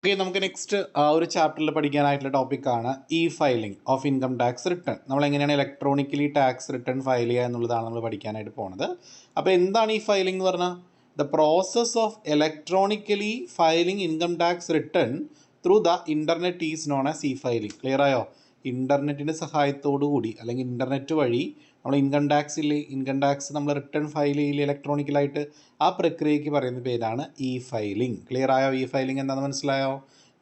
Okay, നമുക്ക് next ഒരു ചാപ്റ്ററിൽ പഠിക്കാനായിട്ടുള്ള ടോപ്പിക്കാണ് E filing of income tax return. നമ്മൾ എങ്ങനെയാണ് ഇലക്ട്രോണിക്കലി ടാക്സ് റിട്ടേൺ ഫയൽ ചെയ്യുക എന്നുള്ളതാണ് നമ്മൾ പഠിക്കാനായിട്ട് പോണത്. അപ്പോൾ എന്താണ് ഈ ഫയലിംഗ് എന്ന് പറഞ്ഞാൽ? The process of electronically filing income tax return through the internet is known as E filing. Clear ആയോ? ഇൻ്റർനെറ്റിൻ്റെ സഹായത്തോടു കൂടി അല്ലെങ്കിൽ ഇൻ്റർനെറ്റ് വഴി നമ്മൾ ഇൻകം ടാക്സ് നമ്മൾ റിട്ടേൺ ഫയൽ ചെയ്യില്ല ഇലക്ട്രോണിക്കലായിട്ട്, ആ പ്രക്രിയയ്ക്ക് പറയുന്ന പേരാണ് ഇ ഫയലിംഗ്. ക്ലിയർ ആയോ? ഇ ഫയലിംഗ് എന്താണെന്ന് മനസ്സിലായോ?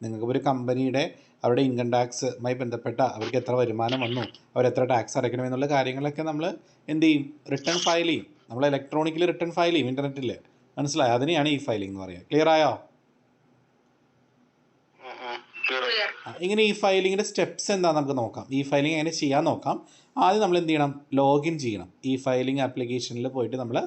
നിങ്ങൾക്ക് ഒരു കമ്പനിയുടെ അവരുടെ ഇൻകം ടാക്സുമായി ബന്ധപ്പെട്ട അവർക്ക് എത്ര വരുമാനം വന്നു, അവരെത്ര ടാക്സ് അടയ്ക്കണമെന്നുള്ള കാര്യങ്ങളൊക്കെ നമ്മൾ എന്ത് ചെയ്യും? റിട്ടേൺ ഫയൽ ചെയ്യും. നമ്മൾ ഇലക്ട്രോണിക്കലി റിട്ടേൺ ഫയൽ ചെയ്യും ഇൻ്റർനെറ്റിൽ. മനസ്സിലായോ? അതിനെയാണ് ഇ ഫയലിംഗ് എന്ന് പറയുക. ക്ലിയർ ആയോ? ഇങ്ങനെ ഈ ഫയലിങ്ങിൻ്റെ സ്റ്റെപ്സ് എന്താണെന്ന് നമുക്ക് നോക്കാം. ഈ ഫയലിംഗ് എങ്ങനെ ചെയ്യാൻ നോക്കാം. ആദ്യം നമ്മൾ എന്ത് ചെയ്യണം? ലോഗിൻ ചെയ്യണം. ഈ ഫയലിംഗ് ആപ്ലിക്കേഷനിൽ പോയിട്ട് നമ്മൾ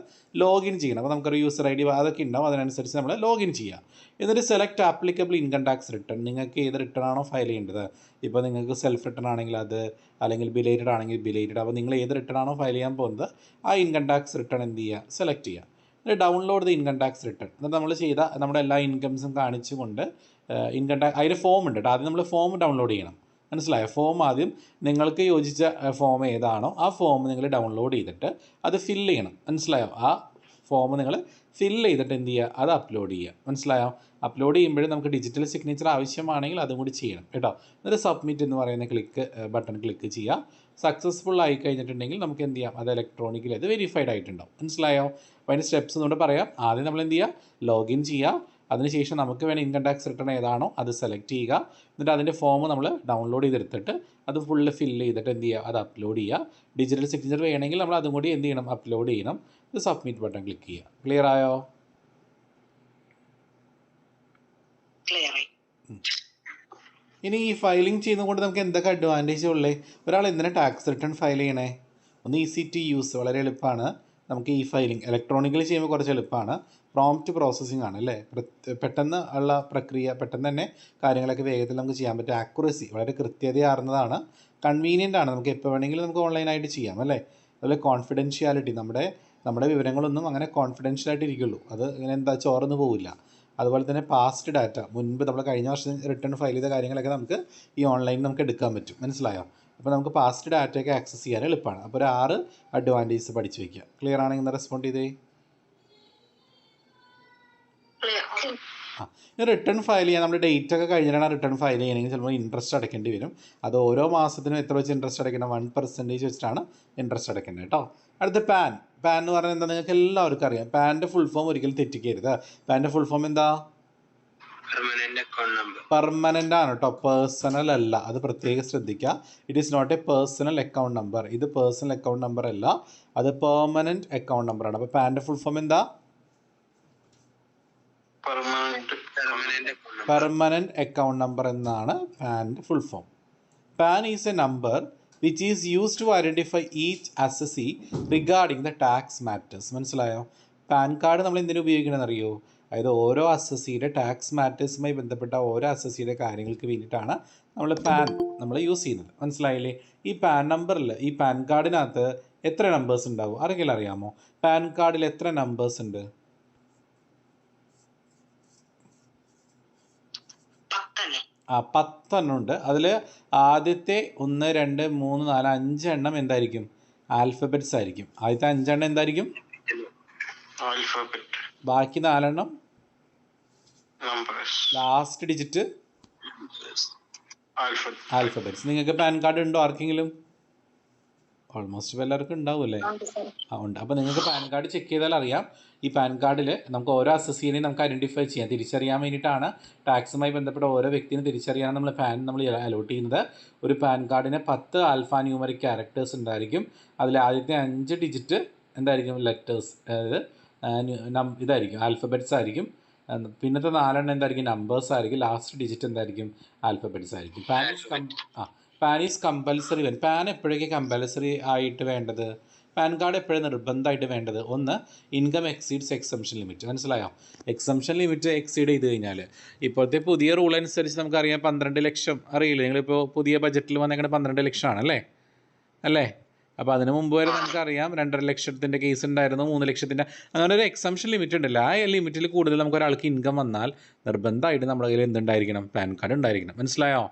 ലോഗിൻ ചെയ്യണം. അപ്പോൾ നമുക്കൊരു യൂസർ ID അതൊക്കെ ഉണ്ടാവും, അതിനനുസരിച്ച് നമ്മൾ ലോഗിൻ ചെയ്യുക. എന്നിട്ട് select applicable income tax return. നിങ്ങൾക്ക് ഏത് റിട്ടേൺ ആണോ ഫയൽ ചെയ്യേണ്ടത്, ഇപ്പോൾ നിങ്ങൾക്ക് സെൽഫ് റിട്ടേൺ ആണെങ്കിൽ അത്, അല്ലെങ്കിൽ ബിലേറ്റഡ് ആണെങ്കിൽ ബിലേറ്റഡ്, അപ്പോൾ നിങ്ങൾ ഏത് റിട്ടേൺ ആണോ ഫയൽ ചെയ്യാൻ പോകുന്നത് ആ ഇൻകം ടാക്സ് റിട്ടേൺ എന്ത് ചെയ്യുക? സെലക്ട് ചെയ്യുക. എന്നിട്ട് download the income tax return. എന്നിട്ട് നമ്മൾ ചെയ്ത നമ്മുടെ എല്ലാ ഇൻകംസും കാണിച്ചുകൊണ്ട് ഇൻകം ടാക്സ് അതിൽ ഫോം ഉണ്ട് കേട്ടോ. ആദ്യം നമ്മൾ ഫോം ഡൗൺലോഡ് ചെയ്യണം. മനസ്സിലായോ? ഫോം ആദ്യം നിങ്ങൾക്ക് യോജിച്ച ഫോം ഏതാണോ ആ ഫോം നിങ്ങൾ ഡൗൺലോഡ് ചെയ്തിട്ട് അത് ഫില്ല് ചെയ്യണം. മനസ്സിലായോ? ആ ഫോം നിങ്ങൾ ഫില്ല് ചെയ്തിട്ട് എന്ത് ചെയ്യുക? അത് അപ്ലോഡ് ചെയ്യുക. മനസ്സിലായോ? അപ്ലോഡ് ചെയ്യുമ്പോഴും നമുക്ക് ഡിജിറ്റൽ സിഗ്നേച്ചർ ആവശ്യമാണെങ്കിൽ അതും കൂടി ചെയ്യണം കേട്ടോ. എന്നിട്ട് സബ്മിറ്റ് എന്ന് പറയുന്ന ബട്ടൺ ക്ലിക്ക് ചെയ്യുക. സക്സസ്ഫുൾ ആയി കഴിഞ്ഞിട്ടുണ്ടെങ്കിൽ നമുക്ക് എന്ത് ചെയ്യാം? അത് ഇലക്ട്രോണിക്കലി അത് വെരിഫൈഡ് ആയിട്ടുണ്ടാവും. മനസ്സിലായോ? അപ്പോൾ അതിൻ്റെ സ്റ്റെപ്സ് എന്നുകൊണ്ട് പറയാം. ആദ്യം നമ്മൾ എന്ത് ചെയ്യുക? ലോഗിൻ ചെയ്യുക. അതിനുശേഷം നമുക്ക് വേണം ഇൻകം ടാക്സ് റിട്ടേൺ ഏതാണോ അത് സെലക്ട് ചെയ്യുക. എന്നിട്ട് അതിൻ്റെ ഫോം നമ്മൾ ഡൗൺലോഡ് ചെയ്തെടുത്തിട്ട് അത് ഫുള്ള് ഫില്ല് ചെയ്തിട്ട് എന്ത് ചെയ്യുക? അത് അപ്ലോഡ് ചെയ്യുക. ഡിജിറ്റൽ സിഗ്നേച്ചർ വേണമെങ്കിൽ നമ്മൾ അതും കൂടി എന്ത് ചെയ്യണം? അപ്ലോഡ് ചെയ്യണം. ഇത് സബ്മിറ്റ് ബട്ടൺ ക്ലിക്ക് ചെയ്യുക. ക്ലിയർ ആയോ? ഇനി ഈ ഫയലിംഗ് ചെയ്യുന്നതുകൊണ്ട് നമുക്ക് എന്തൊക്കെ അഡ്വാൻറ്റേജ് ഉള്ളേ? ഒരാൾ എന്തിനാണ് ടാക്സ് റിട്ടേൺ ഫയൽ ചെയ്യണേ? ഒന്ന് ഈസി ടു യൂസ്, വളരെ എളുപ്പമാണ്. നമുക്ക് ഈ ഫയലിംഗ് ഇലക്ട്രോണിക്കലി ചെയ്യുമ്പോൾ കുറച്ച് എളുപ്പമാണ്. പ്രോംപ്റ്റ് പ്രോസസ്സിംഗ് ആണ് അല്ലേ? പെട്ടെന്ന് ഉള്ള പ്രക്രിയ, പെട്ടെന്ന് തന്നെ കാര്യങ്ങളൊക്കെ വേഗത്തിൽ നമുക്ക് ചെയ്യാൻ പറ്റും. ആക്യുറസി വളരെ കൃത്യതയാർന്നതാണ്. കൺവീനിയൻ്റ് ആണ്. നമുക്ക് എപ്പോൾ വേണമെങ്കിലും നമുക്ക് ഓൺലൈനായിട്ട് ചെയ്യാം അല്ലേ? അതുപോലെ കോൺഫിഡൻഷ്യാലിറ്റി, നമ്മുടെ വിവരങ്ങളൊന്നും അങ്ങനെ കോൺഫിഡൻഷ്യലായിട്ട് ഇരിക്കുള്ളൂ. അത് ഇങ്ങനെ എന്താ ചോർന്ന് പോവില്ല. അതുപോലെ തന്നെ പാസ്റ്റ് ഡാറ്റ, മുൻപ് നമ്മൾ കഴിഞ്ഞ വർഷം റിട്ടേൺ ഫയൽ ചെയ്ത കാര്യങ്ങളൊക്കെ നമുക്ക് ഈ ഓൺലൈനിൽ നമുക്ക് എടുക്കാൻ പറ്റും. മനസ്സിലായോ? അപ്പോൾ നമുക്ക് പാസ്റ്റ് ഡാറ്റയൊക്കെ ആക്സസ് ചെയ്യാൻ എളുപ്പമാണ്. അപ്പോൾ ഒരു 6 അഡ്വാൻറ്റേജസ് പഠിച്ചു വയ്ക്കുക. ക്ലിയർ ആണെങ്കിൽ റെസ്പോണ്ട് ചെയ്തേ. റിട്ടേൺ ഫയൽ ചെയ്യാൻ നമ്മൾ ഡേറ്റ് ഒക്കെ കഴിഞ്ഞിട്ടാണ് റിട്ടേൺ ഫയൽ ചെയ്യണമെങ്കിൽ ചിലപ്പോൾ ഇൻട്രസ്റ്റ് അടയ്ക്കേണ്ടി വരും. അത് ഓരോ മാസത്തിനും എത്ര വെച്ച് ഇൻട്രസ്റ്റ് അടയ്ക്കണം? 1% വെച്ചിട്ടാണ് ഇൻട്രസ്റ്റ് അടയ്ക്കേണ്ടത് കേട്ടോ. അടുത്ത പാൻ എന്ന് പറഞ്ഞാൽ എന്താ? നിങ്ങൾക്ക് എല്ലാവർക്കും അറിയാം. പാൻ്റെ ഫുൾ ഫോം ഒരിക്കലും തെറ്റിക്കരുത്. പാൻ്റെ ഫുൾ ഫോം എന്താ? പെർമനൻ്റ് ആണ് കേട്ടോ, പേഴ്സണൽ അല്ല. അത് പ്രത്യേകം ശ്രദ്ധിക്കുക. It is not a personal account number. ഇത് പേഴ്സണൽ അക്കൗണ്ട് നമ്പർ അല്ല, അത് പെർമനൻറ്റ് അക്കൗണ്ട് നമ്പറാണ്. അപ്പോൾ പാൻ്റെ ഫുൾ ഫോം എന്താ? പെർമനൻറ്റ് അക്കൗണ്ട് നമ്പർ എന്നാണ് പാൻ്റെ full form. PAN is a number which is used to identify each assessee regarding the tax matters. മനസ്സിലായോ? പാൻ കാർഡ് നമ്മൾ എന്തിനു ഉപയോഗിക്കണമെന്ന് അറിയോ? അതായത് ഓരോ അസസിയുടെ ടാക്സ് മാറ്റേഴ്സുമായി ബന്ധപ്പെട്ട ഓരോ അസസിയുടെ കാര്യങ്ങൾക്ക് വേണ്ടിയിട്ടാണ് നമ്മൾ യൂസ് ചെയ്യുന്നത്. മനസ്സിലായില്ലേ? ഈ പാൻ നമ്പറിൽ, ഈ പാൻ കാർഡിനകത്ത് എത്ര നമ്പേഴ്സ് ഉണ്ടാവും? ആരെങ്കിലും അറിയാമോ? പാൻ കാർഡിൽ എത്ര നമ്പേഴ്സ് ഉണ്ട്? 10 എണ്ണം ഉണ്ട്. അതിൽ ആദ്യത്തെ 1, 2, 3, 4, 5 എണ്ണം എന്തായിരിക്കും? ആൽഫബറ്റ്സ് ആയിരിക്കും. ആദ്യത്തെ 5 എണ്ണം എന്തായിരിക്കും? ബാക്കി 4 എണ്ണം ലാസ്റ്റ് ഡിജിറ്റ് ആൽഫബറ്റ്സ്. നിങ്ങൾക്ക് പാൻ കാർഡ് ഉണ്ടോ ആർക്കെങ്കിലും? ഓൾമോസ്റ്റ് എല്ലാവർക്കും ഉണ്ടാവുമല്ലേ? ഉണ്ട്. അപ്പോൾ നിങ്ങൾക്ക് പാൻ കാർഡ് ചെക്ക് ചെയ്താൽ അറിയാം. ഈ പാൻ കാർഡിൽ നമുക്ക് ഓരോ അസസിനെയും നമുക്ക് ഐഡൻറ്റിഫൈ ചെയ്യാം, തിരിച്ചറിയാൻ വേണ്ടിയിട്ടാണ്. ടാക്സുമായി ബന്ധപ്പെട്ട ഓരോ വ്യക്തിയും തിരിച്ചറിയാൻ നമ്മൾ അലോട്ട് ചെയ്യുന്നത്. ഒരു പാൻ കാർഡിന് 10 ആൽഫാ ന്യൂമറിക് ക്യാരക്ടേഴ്സ് ഉണ്ടായിരിക്കും. അതിൽ ആദ്യത്തെ 5 ഡിജിറ്റ് എന്തായിരിക്കും? ലെറ്റേഴ്സ്, അതായത് ഇതായിരിക്കും, ആൽഫബറ്റ്സ് ആയിരിക്കും. പിന്നത്തെ 4 എണ്ണം എന്തായിരിക്കും? നമ്പേഴ്സ് ആയിരിക്കും. ലാസ്റ്റ് ഡിജിറ്റ് എന്തായിരിക്കും? ആൽഫബറ്റ്സ് ആയിരിക്കും. Pan is compulsory. പാൻ എപ്പോഴൊക്കെ കമ്പൽസറി ആയിട്ട് വേണ്ടത്? പാൻ കാർഡ് എപ്പോഴും നിർബന്ധമായിട്ട് വേണ്ടത്? ഒന്ന്, ഇൻകം എക്സീഡ്സ് എക്സംഷൻ ലിമിറ്റ്. മനസ്സിലായോ? എക്സംഷൻ ലിമിറ്റ് എക്സീഡ് ചെയ്ത് കഴിഞ്ഞാൽ, ഇപ്പോഴത്തെ പുതിയ റൂൾ അനുസരിച്ച് നമുക്കറിയാം 12 ലക്ഷം. അറിയില്ലേ? നിങ്ങളിപ്പോൾ പുതിയ ബജറ്റിൽ വന്നേക്കുന്നത് 12 ലക്ഷമാണ് അല്ലേ? അപ്പോൾ അതിന് മുമ്പ് വരെ നമുക്കറിയാം 2.5 ലക്ഷത്തിൻ്റെ കേസ് ഉണ്ടായിരുന്നു, 3 ലക്ഷത്തിൻ്റെ, അങ്ങനെ ഒരു എക്സംഷൻ ലിമിറ്റ് ഉണ്ടല്ലോ. ആ ലിമിറ്റിൽ കൂടുതൽ നമുക്ക് ഒരാൾക്ക് ഇൻകം വന്നാൽ നിർബന്ധമായിട്ട് നമ്മുടെ കയ്യിൽ എന്തുണ്ടായിരിക്കണം? പാൻ കാർഡ് ഉണ്ടായിരിക്കണം. മനസ്സിലായോ?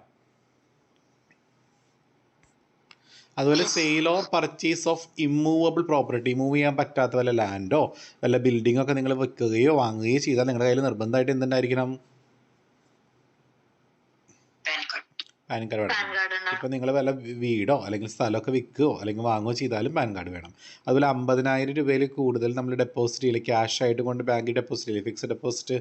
അതുപോലെ sale or purchase of immovable property, move ചെയ്യാൻ പറ്റാത്ത വല്ല ലാൻഡോ വല്ല ബിൽഡിങ്ങോ ഒക്കെ നിങ്ങൾ വെക്കുകയോ വാങ്ങുകയോ ചെയ്താൽ നിങ്ങളുടെ കയ്യിൽ നിർബന്ധമായിട്ട് എന്തുണ്ടായിരിക്കണം? പാൻ കാർഡ് വേണം. ഇപ്പോൾ നിങ്ങൾ വല്ല വീടോ അല്ലെങ്കിൽ സ്ഥലമൊക്കെ വിൽക്കുകയോ അല്ലെങ്കിൽ വാങ്ങുകയോ ചെയ്താലും പാൻ കാർഡ് വേണം. അതുപോലെ 50,000 രൂപയിൽ കൂടുതൽ നമ്മൾ ഡെപ്പോസിറ്റ് ചെയ്യില്ല, ക്യാഷ് ആയിട്ട് കൊണ്ട് ബാങ്കിൽ ഡെപ്പോസിറ്റ് ചെയ്യില്ല, ഫിക്സ്ഡ് ഡെപ്പോസിറ്റ്,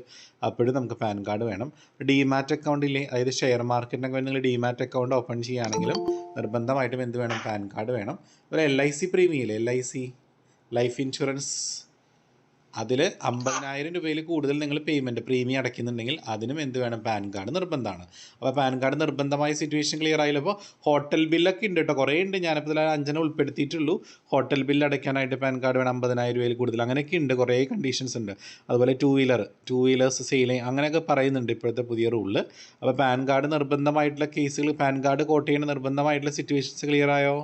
അപ്പോഴും നമുക്ക് പാൻ കാർഡ് വേണം. ഡിമാറ്റ് അക്കൗണ്ട് ഇല്ലേ, അതായത് ഷെയർ മാർക്കറ്റിനൊക്കെ വേണ്ടി നിങ്ങൾ ഡിമാറ്റ് അക്കൗണ്ട് ഓപ്പൺ ചെയ്യുകയാണെങ്കിലും നിർബന്ധമായിട്ടും എന്ത് വേണം? പാൻ കാർഡ് വേണം. അതുപോലെ LIC പ്രീമിയം ഇല്ലേ, LIC ലൈഫ് ഇൻഷുറൻസ്, അതിൽ 50,000 രൂപയിൽ കൂടുതൽ നിങ്ങൾ പ്രീമിയം അടയ്ക്കുന്നുണ്ടെങ്കിൽ അതിനും എന്ത് വേണം? പാൻ കാർഡ് നിർബന്ധമാണ്. അപ്പോൾ പാൻ കാർഡ് നിർബന്ധമായ സിറ്റുവേഷൻ ക്ലിയർ ആയില്ല. അപ്പോൾ ഹോട്ടൽ ബില്ലൊക്കെ ഉണ്ട് കേട്ടോ, കുറേ ഉണ്ട്, ഞാനിപ്പോൾ 5 ഉൾപ്പെടുത്തിയിട്ടുള്ളൂ. ഹോട്ടൽ ബില്ല് അടയ്ക്കാനായിട്ട് പാൻ കാർഡ് വേണം 50,000 രൂപയിൽ കൂടുതൽ, അങ്ങനെയൊക്കെ ഉണ്ട്, കുറേ കണ്ടീഷൻസ് ഉണ്ട്. അതുപോലെ ടൂ വീലേഴ്സ് സെയിൽ അങ്ങനെയൊക്കെ പറയുന്നുണ്ട് ഇപ്പോഴത്തെ പുതിയ റൂളിൽ. അപ്പോൾ പാൻ കാർഡ് നിർബന്ധമായിട്ടുള്ള കേസുകൾ, പാൻ കാർഡ് കോട്ട് ചെയ്യുന്ന നിർബന്ധമായിട്ടുള്ള സിറ്റുവേഷൻസ് ക്ലിയർ ആയോ?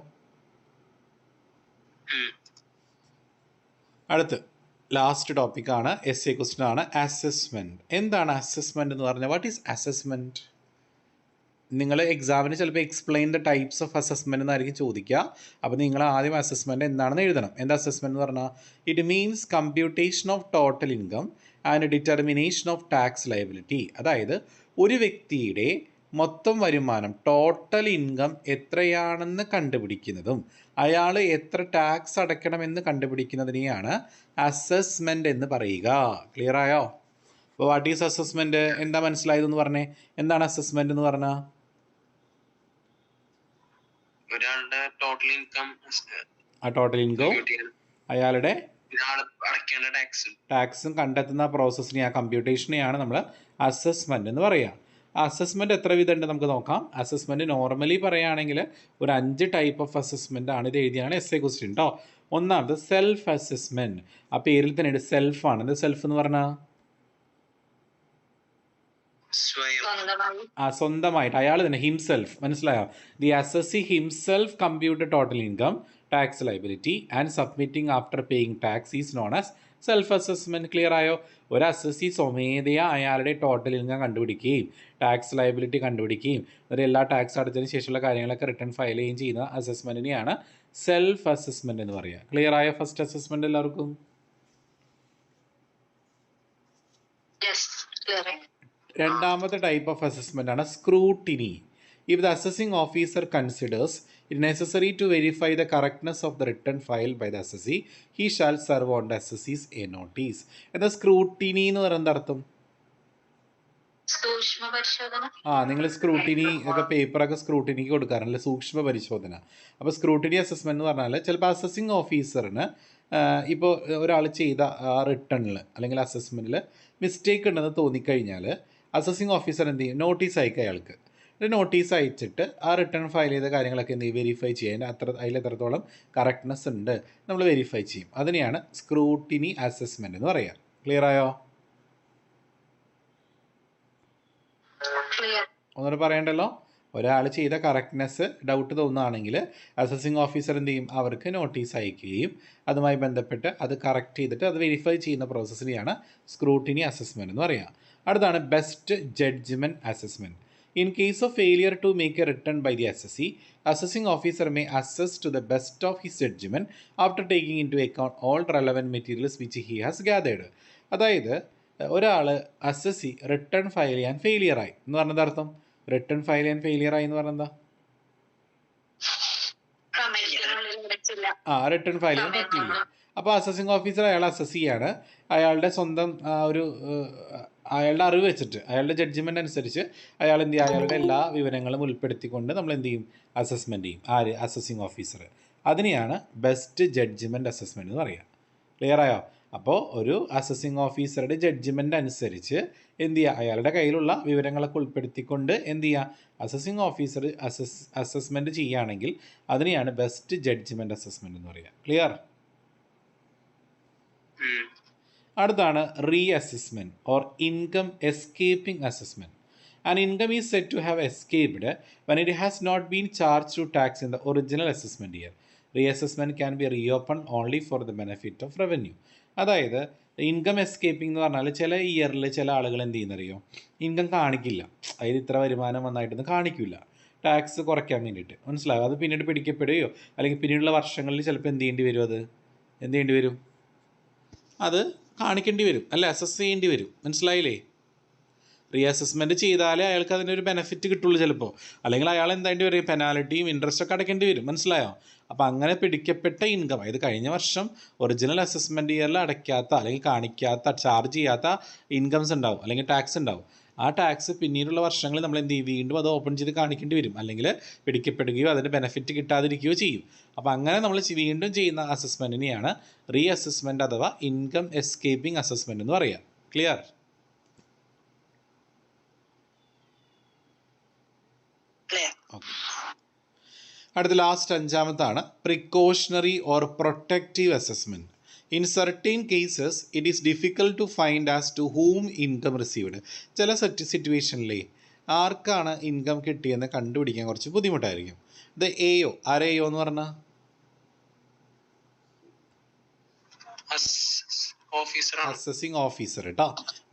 അടുത്ത് ലാസ്റ്റ് ടോപ്പിക്കാണ്, essay ക്വസ്റ്റ്യൻ ആണ്, അസസ്മെൻറ്റ്. എന്താണ് അസസ്മെൻറ്റ് എന്ന് പറഞ്ഞാൽ? What is assessment? നിങ്ങൾ എക്സാമിന് ചിലപ്പോൾ explain the types of assessment എന്നായിരിക്കും ചോദിക്കുക. അപ്പോൾ നിങ്ങൾ ആദ്യം അസസ്മെൻറ്റ് എന്താണെന്ന് എഴുതണം. എന്താ അസസ്മെൻറ്റ് എന്ന് പറഞ്ഞാൽ? It means computation of total income and determination of tax liability. അതായത് ഒരു വ്യക്തിയുടെ മൊത്തം വരുമാനം, ടോട്ടൽ ഇൻകം എത്രയാണെന്ന് കണ്ടുപിടിക്കുന്നതും അയാൾ എത്ര ടാക്സ് അടയ്ക്കണമെന്ന് കണ്ടുപിടിക്കുന്നതിനെയാണ് അസസ്മെൻ്റ് എന്ന് പറയുക. ക്ലിയർ ആയോ? അപ്പോൾ വാട്ട് ഈസ് അസസ്മെൻറ്റ്? എന്താ മനസ്സിലായതെന്ന് പറഞ്ഞേ. എന്താണ് അസസ്മെൻറ്റ് എന്ന് പറഞ്ഞാൽ? ഒരാളുടെ ടോട്ടൽ ഇൻകം, അയാളുടെ ടാക്സും കണ്ടെത്തുന്ന പ്രോസസ്സിനെയാണ്, കമ്പ്യൂട്ടേഷനെയാണ് നമ്മൾ അസസ്മെൻ്റ് എന്ന് പറയുക. അസസ്മെൻറ്റ് എത്ര വിധമുണ്ട് നമുക്ക് നോക്കാം. അസസ്മെൻറ്റ് നോർമലി പറയുകയാണെങ്കിൽ ഒരു 5 ടൈപ്പ് ഓഫ് അസസ്മെൻ്റ് ആണ്. ഇത് എഴുതിയാണ് essay ക്വസ്റ്റ്യൻ കേട്ടോ. ഒന്നാമത് സെൽഫ് അസസ്മെൻറ്റ്. ആ പേരിൽ തന്നെ ഉണ്ട്, സെൽഫാണ്. എന്ത് സെൽഫ് എന്ന് പറഞ്ഞാൽ? സ്വന്തമായിട്ട്, അയാൾ തന്നെ, ഹിംസെൽഫ്. മനസ്സിലായോ? The assessee himself compute total income, tax liability and submitting after paying tax is known as self assessment. Clear ആയോ? ഒരു അസസി സ്വമേധയാ അയാളുടെ ടോട്ടൽ ഇൻകം കണ്ടുപിടിക്കുകയും ടാക്സ് ലയബിലിറ്റി കണ്ടുപിടിക്കുകയും എന്നിട്ട് എല്ലാ ടാക്സ് അടച്ചതിന് ശേഷമുള്ള കാര്യങ്ങളൊക്കെ റിട്ടേൺ ഫയൽ ചെയ്യുകയും ചെയ്യുന്ന അസസ്മെൻറ്റിനെയാണ് സെൽഫ് അസസ്മെൻറ്റ് എന്ന് പറയുക. ക്ലിയർ ആയോ ഫസ്റ്റ് അസസ്മെൻറ്റ് എല്ലാവർക്കും? രണ്ടാമത്തെ ടൈപ്പ് ഓഫ് അസസ്മെൻ്റ് ആണ് scrutiny. If the assessing officer considers it necessary to verify the correctness of the return filed by the assessee, he shall serve on the assessees a notice. എന്താ scrutiny എന്ന് പറയുന്നത് അർത്ഥം? നിങ്ങൾ scrutiny ഒക്കെ പേപ്പറൊക്കെ സ്ക്രൂട്ടിനിക്ക് കൊടുക്കാറുണ്ടല്ലോ, സൂക്ഷ്മ പരിശോധന. അപ്പോൾ സ്ക്രൂട്ടിനി അസസ്മെൻറ്റ് എന്ന് പറഞ്ഞാൽ ചിലപ്പോൾ അസസിങ് ഓഫീസറിന് ഇപ്പോൾ ഒരാൾ ചെയ്ത ആ റിട്ടേണിൽ അല്ലെങ്കിൽ അസസ്മെൻറ്റിൽ മിസ്റ്റേക്ക് ഉണ്ടെന്ന് തോന്നിക്കഴിഞ്ഞാൽ അസസിങ് ഓഫീസർ എന്ത് ചെയ്യും? നോട്ടീസ് അയക്കുക അയാൾക്ക്. ഒരു നോട്ടീസ് അയച്ചിട്ട് ആ റിട്ടേൺ ഫയൽ ചെയ്ത കാര്യങ്ങളൊക്കെ എന്ത് ചെയ്യും? വെരിഫൈ ചെയ്യാൻ, അതിൽ എത്രത്തോളം കറക്റ്റ്നെസ് ഉണ്ട് നമ്മൾ വെരിഫൈ ചെയ്യും. അതിനെയാണ് സ്ക്രൂട്ടിനി അസസ്മെൻറ്റ് എന്ന് പറയുക. ക്ലിയർ ആയോ? ഒന്നുകൂടെ പറയണ്ടല്ലോ. ഒരാൾ ചെയ്ത കറക്റ്റ്നെസ് ഡൗട്ട് തോന്നുകയാണെങ്കിൽ അസസിങ് ഓഫീസർ എന്ത് ചെയ്യും? അവർക്ക് നോട്ടീസ് അയക്കുകയും അതുമായി ബന്ധപ്പെട്ട് അത് കറക്റ്റ് ചെയ്തിട്ട് അത് വെരിഫൈ ചെയ്യുന്ന പ്രോസസ്സിനെയാണ് സ്ക്രൂട്ടിനി അസസ്മെൻറ്റ് എന്ന് പറയുക. അടുത്താണ് best judgement assessment. In case of failure to make a return by the assessee, assessing officer may assess to the best of his judgment after taking into account all relevant materials which he has gathered. അതായത് ഒരാൾ assessee return file ചെയ്യാൻ ഫെയിലിയറായി എന്ന് പറഞ്ഞത് അർത്ഥം? Return file ചെയ്യാൻ ഫെയിലിയറായി എന്ന് പറഞ്ഞെന്താ? Return file ചെയ്യാൻ പറ്റില്ല. അപ്പോൾ അസസിങ് ഓഫീസർ അയാൾ അസസ് ചെയ്യാണ്, അയാളുടെ സ്വന്തം അയാളുടെ അറിവ് വെച്ചിട്ട്, അയാളുടെ ജഡ്ജ്മെൻ്റ് അനുസരിച്ച് അയാൾ എന്ത് ചെയ്യും? അയാളുടെ എല്ലാ വിവരങ്ങളും ഉൾപ്പെടുത്തിക്കൊണ്ട് നമ്മൾ എന്ത് ചെയ്യും? അസസ്മെൻറ്റ് ചെയ്യും. ആര്? Assessing officer. അതിനെയാണ് ബെസ്റ്റ് ജഡ്ജ്മെൻറ്റ് അസസ്മെൻറ്റ് എന്ന് പറയുക. ക്ലിയർ ആയോ? അപ്പോൾ ഒരു അസസിങ് ഓഫീസറുടെ ജഡ്ജ്മെൻ്റ് അനുസരിച്ച് എന്ത് ചെയ്യുക? അയാളുടെ കയ്യിലുള്ള വിവരങ്ങളൊക്കെ ഉൾപ്പെടുത്തിക്കൊണ്ട് എന്ത് ചെയ്യുക? അസസിങ് ഓഫീസർ അസസ്മെൻറ്റ് ചെയ്യുകയാണെങ്കിൽ അതിനെയാണ് ബെസ്റ്റ് ജഡ്ജ്മെൻറ്റ് അസസ്മെൻറ്റ് എന്ന് പറയുക. ക്ലിയർ? അടുത്താണ് re assessment or income escaping assessment. An income is said to have escaped when it has not been charged to tax in the original assessment year. Reassessment can be reopen only for the benefit of revenue. അതായത് income escaping എന്ന് പറഞ്ഞാൽ ചില ഇയറിൽ ചില ആളുകൾ എന്ത് ചെയ്യുന്നറിയോ, income കാണിക്കില്ല, അതായത് ഇത്ര വരുമാനം വന്നായിട്ടൊന്നും കാണിക്കില്ല, ടാക്സ് കുറയ്ക്കാൻ വേണ്ടിയിട്ട്. മനസ്സിലാവും. അത് പിന്നീട് പിടിക്കപ്പെടുകയോ അല്ലെങ്കിൽ പിന്നീടുള്ള വർഷങ്ങളിൽ ചിലപ്പോൾ എന്ത് ചെയ്യേണ്ടി വരും, എന്ത് ചെയ്യേണ്ടി വരും, അത് കാണിക്കേണ്ടി വരും, അല്ല അസസ് ചെയ്യേണ്ടി വരും. മനസ്സിലായില്ലേ? റീഅസസ്മെൻറ്റ് ചെയ്താലേ അയാൾക്ക് അതിനൊരു ബെനിഫിറ്റ് കിട്ടുള്ളൂ ചിലപ്പോൾ, അല്ലെങ്കിൽ അയാൾ എന്തായിട്ട് വരും, പെനാൽറ്റിയും ഇൻട്രസ്റ്റൊക്കെ അടയ്ക്കേണ്ടി വരും. മനസ്സിലായോ? അപ്പോൾ അങ്ങനെ പിടിക്കപ്പെട്ട ഇൻകം, അതായത് കഴിഞ്ഞ വർഷം ഒറിജിനൽ അസസ്മെൻറ്റ് ഇയറിൽ അടയ്ക്കാത്ത അല്ലെങ്കിൽ കാണിക്കാത്ത ചാർജ് ചെയ്യാത്ത ഇൻകംസ് ഉണ്ടാവും, അല്ലെങ്കിൽ ടാക്സ് ഉണ്ടാവും. ആ ടാക്സ് പിന്നീടുള്ള വർഷങ്ങളിൽ നമ്മൾ എന്ത് ചെയ്യും, വീണ്ടും അത് ഓപ്പൺ ചെയ്ത് കാണിക്കേണ്ടി വരും, അല്ലെങ്കിൽ പിടിക്കപ്പെടുകയോ അതിൻ്റെ ബെനിഫിറ്റ് കിട്ടാതിരിക്കുകയോ ചെയ്യും. അപ്പോൾ അങ്ങനെ നമ്മൾ വീണ്ടും ചെയ്യുന്ന അസസ്മെൻറ്റിനെയാണ് റീഅസസ്മെൻറ്റ് അഥവാ ഇൻകം എസ്കേപ്പിംഗ് അസസ്മെൻറ്റ് എന്ന് പറയുക. ക്ലിയർ? ഓക്കെ. അടുത്ത ലാസ്റ്റ് അഞ്ചാമത്താണ് precautionary or protective assessment. In certain cases it is difficult to find as to whom income received. ചില സിറ്റുവേഷനിലേ ആർക്കാണ് ഇൻകം കിട്ടിയെന്ന് കണ്ടുപിടിക്കാൻ കുറച്ച് ബുദ്ധിമുട്ടായിരിക്കും. ഇത് എയോ, ആരെയോ എന്ന് പറഞ്ഞാൽ assessing officer കേട്ടോ.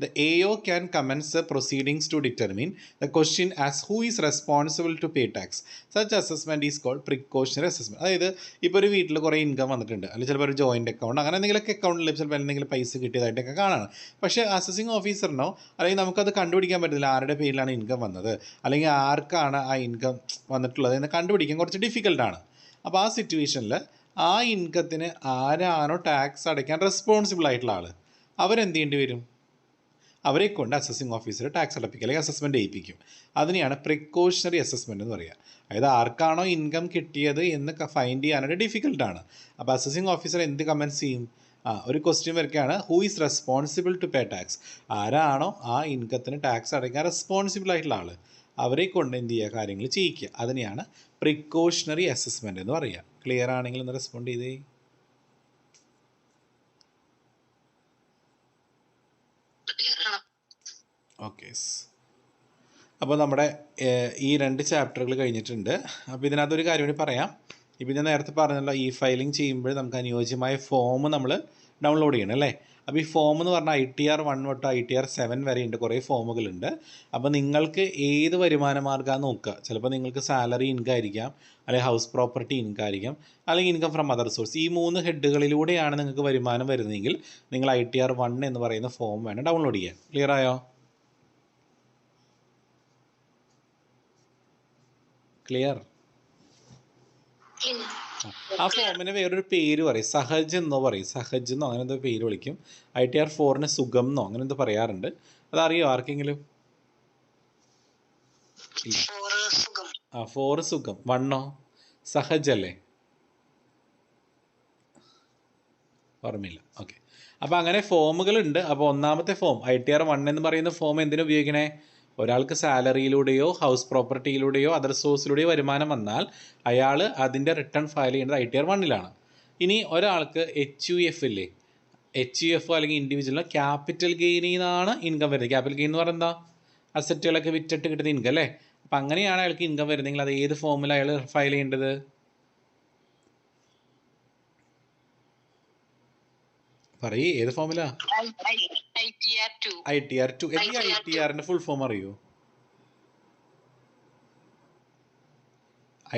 The AO can commence the proceedings to determine the question as who is responsible to pay tax. Such assessment is called precautionary assessment. അതായത് ഇപ്പോൾ ഒരു വീട്ടിൽ കുറേ ഇൻകം വന്നിട്ടുണ്ട്, അല്ലെങ്കിൽ ചിലപ്പോൾ ഒരു ജോയിൻ്റ് അക്കൗണ്ട് അങ്ങനെ എന്തെങ്കിലുമൊക്കെ അക്കൗണ്ടിൽ ചിലപ്പോൾ എന്തെങ്കിലും പൈസ കിട്ടിയതായിട്ടൊക്കെ കാണാണ്. പക്ഷേ അസസിങ് ഓഫീസറിനോ അല്ലെങ്കിൽ നമുക്കത് കണ്ടുപിടിക്കാൻ പറ്റില്ല ആരുടെ പേരിലാണ് ഇൻകം വന്നത്, അല്ലെങ്കിൽ ആർക്കാണ് ആ ഇൻകം വന്നിട്ടുള്ളത് എന്ന് കണ്ടുപിടിക്കാൻ കുറച്ച് ഡിഫിക്കൽട്ടാണ്. അപ്പോൾ ആ സിറ്റുവേഷനിൽ ആ ഇൻകത്തിന് ആരാണോ ടാക്സ് അടയ്ക്കാൻ റെസ്പോൺസിബിൾ ആയിട്ടുള്ള ആൾ, അവരെന്ത് ചെയ്യേണ്ടി വരും, അവരെ കൊണ്ട് അസസിങ് ഓഫീസർ ടാക്സ് അടപ്പിക്കുക അല്ലെങ്കിൽ അസസ്മെൻറ്റ് ചെയ്യിപ്പിക്കും. അതിനെയാണ് പ്രിക്കോഷണറി അസസ്മെൻറ്റ് എന്ന് പറയുക. അതായത് ആർക്കാണോ ഇൻകം കിട്ടിയത് എന്ന് ഫൈൻഡ് ചെയ്യാനായിട്ട് ഡിഫിക്കൽട്ടാണ്. അപ്പോൾ അസസിങ് ഓഫീസർ എന്ത് കമൻസ് ചെയ്യും, ഒരു ക്വസ്റ്റ്യൻ വരയ്ക്കുകയാണ്, who is responsible to pay tax, ആരാണോ ആ ഇൻകത്തിന് ടാക്സ് അടയ്ക്കാൻ റെസ്പോൺസിബിൾ ആയിട്ടുള്ള ആൾ, അവരെ കൊണ്ട് എന്ത് ചെയ്യുക, കാര്യങ്ങൾ ചെയ്യിക്കുക. അതിനെയാണ് പ്രിക്കോഷണറി അസസ്മെൻറ്റ് എന്ന് പറയുക. ക്ലിയർ ആണെങ്കിൽ ഒന്ന് റെസ്പോണ്ട് ചെയ്തേ. ഓക്കെ. അപ്പോൾ നമ്മുടെ ഈ 2 ചാപ്റ്ററുകൾ കഴിഞ്ഞിട്ടുണ്ട്. അപ്പോൾ ഇതിനകത്തൊരു കാര്യം കൂടി പറയാം. ഇപ്പോൾ ഞാൻ നേരത്തെ പറഞ്ഞല്ലോ, ഈ ഫയലിംഗ് ചെയ്യുമ്പോൾ നമുക്ക് അനുയോജ്യമായ ഫോം നമ്മൾ ഡൗൺലോഡ് ചെയ്യണം അല്ലേ. അപ്പോൾ ഈ ഫോം എന്ന് പറഞ്ഞാൽ ITR 1 തൊട്ട് ITR 7 വരെ ഉണ്ട്, കുറേ ഫോമുകളുണ്ട്. അപ്പോൾ നിങ്ങൾക്ക് ഏത് വരുമാന മാർഗ്ഗമാണെന്ന് നോക്കുക. ചിലപ്പോൾ നിങ്ങൾക്ക് സാലറി ഇൻകം ആയിരിക്കാം, അല്ലെങ്കിൽ ഹൗസ് പ്രോപ്പർട്ടി ഇൻകം ആയിരിക്കാം, അല്ലെങ്കിൽ ഇൻകം ഫ്രം അതർ സോഴ്സ്. ഈ 3 ഹെഡുകളിലൂടെയാണ് നിങ്ങൾക്ക് വരുമാനം വരുന്നതെങ്കിൽ നിങ്ങൾ ITR 1 എന്ന് പറയുന്ന ഫോം വേണം ഡൗൺലോഡ് ചെയ്യാൻ. ക്ലിയർ ആയോ? ക്ലിയർ? ആ ഫോമിന് വേറൊരു പേര് പറയും, സഹജ് എന്നോ പറയും, സഹജ് എന്നോ അങ്ങനെ എന്തോ പേര് വിളിക്കും. ITR 4 സുഖം എന്നോ അങ്ങനെ എന്തോ പറയാറുണ്ട്. അതറിയോ ആർക്കെങ്കിലും? 4 സുഖം, 1 സഹജ് അല്ലേ? ഓർമ്മയില്ല. ഓക്കെ. അപ്പോൾ അങ്ങനെ ഫോമുകളുണ്ട്. അപ്പോൾ ഒന്നാമത്തെ ഫോം ITR 1 എന്ന് പറയുന്ന ഫോം എന്തിനു ഉപയോഗിക്കണേ, ഒരാൾക്ക് സാലറിയിലൂടെയോ ഹൗസ് പ്രോപ്പർട്ടിയിലൂടെയോ അതർ സോഴ്സിലൂടെയോ വരുമാനം വന്നാൽ അയാൾ അതിൻ്റെ റിട്ടേൺ ഫയൽ ചെയ്യേണ്ടത് ITR 1-ലാണ്. ഇനി ഒരാൾക്ക് HUF ഇല്ലേ, HUF അല്ലെങ്കിൽ ഇൻഡിവിജ്വലിന് ക്യാപിറ്റൽ ഗെയിനിൽ നിന്നാണ് ഇൻകം വരുന്നത്. ക്യാപിറ്റൽ ഗെയിൻ എന്ന് പറയുന്നത് എന്താ, അസറ്റുകളൊക്കെ വിറ്റിട്ട് കിട്ടുന്ന ഇൻകം അല്ലേ. അപ്പം അങ്ങനെയാണ് അയാൾക്ക് ഇൻകം വരുന്നതെങ്കിൽ അത് ഏത് ഫോമിൽ അയാൾ ഫയൽ ചെയ്യേണ്ടത്? പറയൂ, ഏത് ഫോമിലാ? ITR 2. എന്താ ITRന്റെ ഫുൾ ഫോം അറിയോ?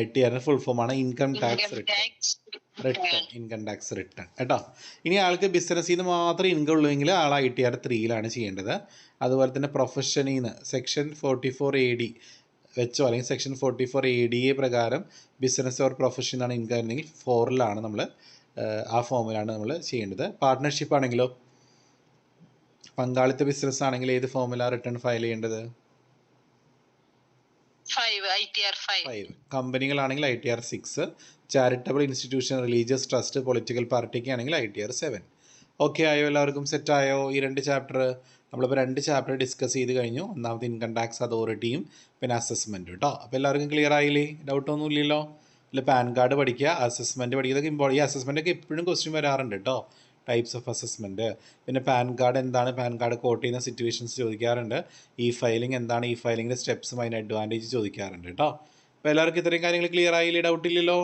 ITRന്റെ ഫുൾ ഫോമാണ് income tax return, income tax return കേട്ടോ. ഇനി ആൾക്ക് ബിസിനസ്സിൽ നിന്ന് മാത്രമേ ഇൻകം ഉള്ളൂവെങ്കിൽ ആൾ ITR 3-ലാണ് ചെയ്യേണ്ടത്. അതുപോലെ തന്നെ പ്രൊഫഷനിൽ നിന്ന് സെക്ഷൻ 44 AD വെച്ചോ അല്ലെങ്കിൽ സെക്ഷൻ 44 ADA പ്രകാരം ബിസിനസ് ഓർ പ്രൊഫഷൻ എന്നാണ് ഇൻകം വരുന്നെങ്കിൽ 4-ലാണ് നമ്മൾ ആ ഫോമിലാണ് നമ്മൾ ചെയ്യേണ്ടത്. പാർട്ട്ണർഷിപ്പ് ആണെങ്കിലോ, പങ്കാളിത്ത ബിസിനസ് ആണെങ്കിൽ ഏത് ഫോമിലാണ് റിട്ടേൺ ഫയൽ ചെയ്യേണ്ടത്? 5. കമ്പനികളാണെങ്കിൽ ITR 6, charitable institution, religious trust, political പാർട്ടിക്ക് ആണെങ്കിൽ ITR 7. ഓക്കെ ആയോ? എല്ലാവർക്കും സെറ്റ് ആയോ? ഈ 2 ചാപ്റ്റർ നമ്മളിപ്പോൾ 2 ചാപ്റ്റർ ഡിസ്കസ് ചെയ്ത് കഴിഞ്ഞു. ഒന്നാമത്തെ ഇൻകം ടാക്സ് അതോറിറ്റിയും പിന്നെ അസസ്മെൻറ്റും കേട്ടോ. അപ്പോൾ എല്ലാവർക്കും ക്ലിയർ ആയില്ലേ? ഡൗട്ടൊന്നും ഇല്ലല്ലോ? അല്ല, പാൻ കാർഡ് പഠിക്കുക, അസസ്മെൻറ്റ് പഠിക്കുക. ഈ അസസ്മെൻറ്റൊക്കെ എപ്പോഴും ക്വസ്റ്റ്യൻ വരാറുണ്ട് കേട്ടോ. ടൈപ്സ് ഓഫ് അസസ്മെൻറ്റ്, പിന്നെ പാൻ കാർഡ് എന്താണ്, പാൻ കാർഡ് കോട്ട് ചെയ്യുന്ന സിറ്റുവേഷൻസ് ചോദിക്കാറുണ്ട്. ഈ ഫയലിംഗ് എന്താണ്, ഈ ഫയലിങ്ങിൻ്റെ സ്റ്റെപ്സും അതിൻ്റെ അഡ്വാൻറ്റേജ് ചോദിക്കാറുണ്ട് കേട്ടോ. അപ്പോൾ എല്ലാവർക്കും ഇത്രയും കാര്യങ്ങൾ ക്ലിയർ ആയില്ലേ? ഡൗട്ടില്ലല്ലോ?